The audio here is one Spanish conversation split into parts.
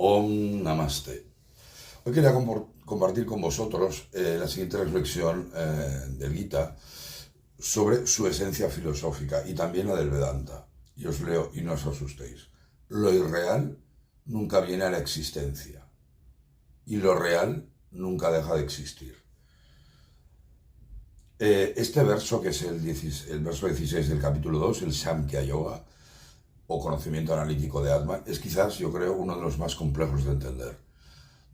Om Namaste. Hoy quería compartir con vosotros la siguiente reflexión del Gita sobre su esencia filosófica y también la del Vedanta. Y os leo y no os asustéis. Lo irreal nunca viene a la existencia y lo real nunca deja de existir. Este verso, que es el verso 16 del capítulo 2, el Samkhya Yoga, o conocimiento analítico de Atman, es quizás, yo creo, uno de los más complejos de entender.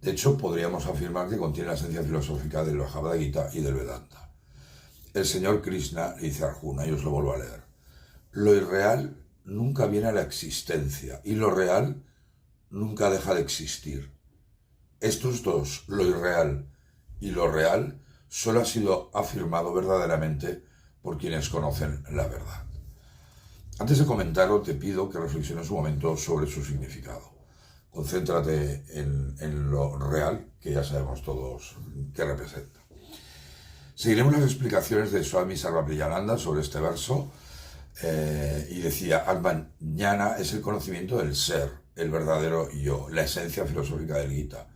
De hecho, podríamos afirmar que contiene la esencia filosófica del Bhagavad Gita y del Vedanta. El señor Krishna le dice a Arjuna, y os lo vuelvo a leer: lo irreal nunca viene a la existencia y lo real nunca deja de existir. Estos dos, lo irreal y lo real, solo ha sido afirmado verdaderamente por quienes conocen la verdad. Antes de comentarlo, te pido que reflexiones un momento sobre su significado. Concéntrate en lo real, que ya sabemos todos qué representa. Seguiremos las explicaciones de Swami Sarvapriyananda sobre este verso, y decía: Atman Jnana es el conocimiento del ser, el verdadero yo, la esencia filosófica del Gita,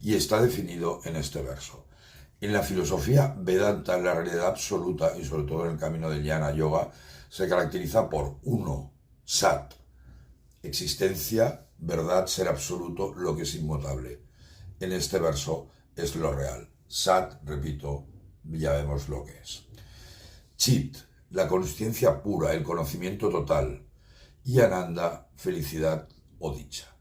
y está definido en este verso. En la filosofía Vedanta, la realidad absoluta, y sobre todo en el camino del Jnana Yoga, se caracteriza por uno, Sat, existencia, verdad, ser absoluto, lo que es inmutable. En este verso es lo real. Sat, repito, ya vemos lo que es. Chit, la consciencia pura, el conocimiento total. Y Ananda, felicidad o dicha.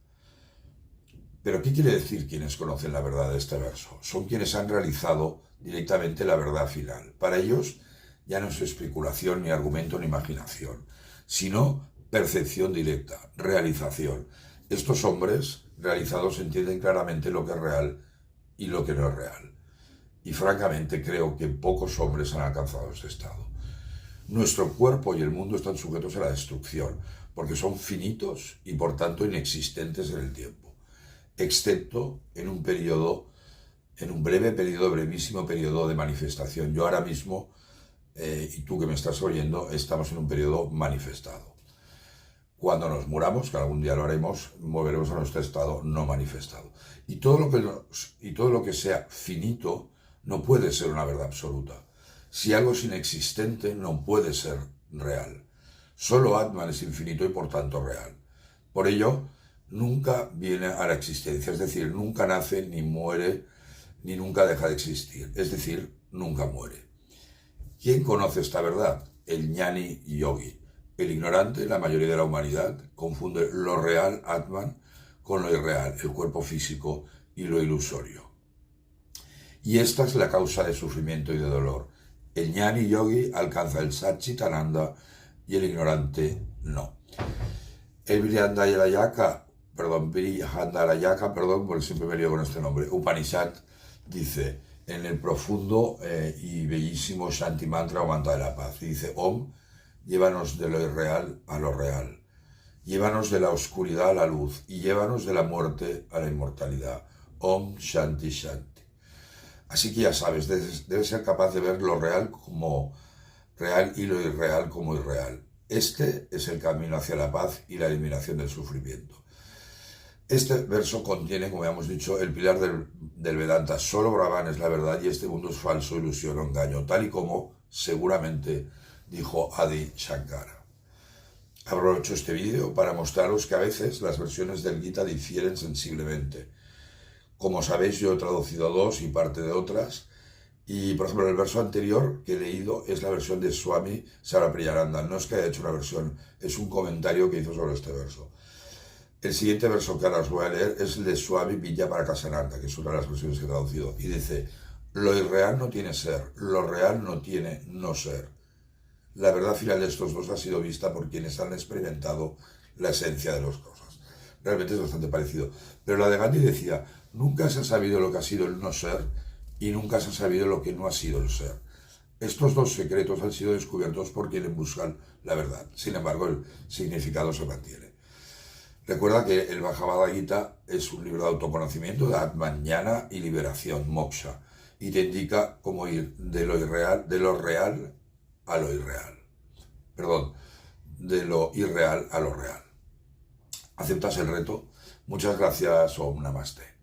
Pero ¿qué quiere decir quienes conocen la verdad de este verso? Son quienes han realizado directamente la verdad final. Para ellos ya no es especulación, ni argumento, ni imaginación, sino percepción directa, realización. Estos hombres realizados entienden claramente lo que es real y lo que no es real. Y francamente creo que pocos hombres han alcanzado este estado. Nuestro cuerpo y el mundo están sujetos a la destrucción, porque son finitos y por tanto inexistentes en el tiempo, excepto en un brevísimo periodo de manifestación. Yo ahora mismo, y tú que me estás oyendo, estamos en un periodo manifestado. Cuando nos muramos, que algún día lo haremos, volveremos a nuestro estado no manifestado. Y todo lo que sea finito no puede ser una verdad absoluta. Si algo es inexistente, no puede ser real. Solo Atman es infinito y por tanto real. Por ello, nunca viene a la existencia, es decir, nunca nace, ni muere, ni nunca deja de existir, es decir, nunca muere. ¿Quién conoce esta verdad? El Jnani Yogi. El ignorante, la mayoría de la humanidad, confunde lo real, Atman, con lo irreal, el cuerpo físico, y lo ilusorio. Y esta es la causa de sufrimiento y de dolor. El Jnani Yogi alcanza el Satchitananda y el ignorante no. El Brihadaranyaka, porque siempre me lío con este nombre, Upanishad, dice en el profundo y bellísimo Shanti Mantra o Mantra de la Paz, y dice: Om, llévanos de lo irreal a lo real, llévanos de la oscuridad a la luz y llévanos de la muerte a la inmortalidad. Om Shanti Shanti. Así que ya sabes, debes ser capaz de ver lo real como real y lo irreal como irreal. Este es el camino hacia la paz y la eliminación del sufrimiento. Este verso contiene, como ya hemos dicho, el pilar del Vedanta. Solo Brahman es la verdad y este mundo es falso, ilusión o engaño, tal y como seguramente dijo Adi Shankara. Aprovecho este vídeo para mostraros que a veces las versiones del Gita difieren sensiblemente. Como sabéis, yo he traducido dos y parte de otras. Y, por ejemplo, el verso anterior que he leído es la versión de Swami Sarvapriyananda. No es que haya hecho una versión, es un comentario que hizo sobre este verso. El siguiente verso que ahora os voy a leer es el de Swami Vidyaparakananda, que es una de las versiones que he traducido. Y dice: lo irreal no tiene ser, lo real no tiene no ser. La verdad final de estos dos ha sido vista por quienes han experimentado la esencia de las cosas. Realmente es bastante parecido. Pero la de Gandhi decía: nunca se ha sabido lo que ha sido el no ser y nunca se ha sabido lo que no ha sido el ser. Estos dos secretos han sido descubiertos por quienes buscan la verdad. Sin embargo, el significado se mantiene. Recuerda que el Bhagavad Gita es un libro de autoconocimiento, de Atman Jnana y liberación, moksha, y te indica cómo ir de lo real a lo irreal. Perdón, de lo irreal a lo real. ¿Aceptas el reto? Muchas gracias, Om Namaste.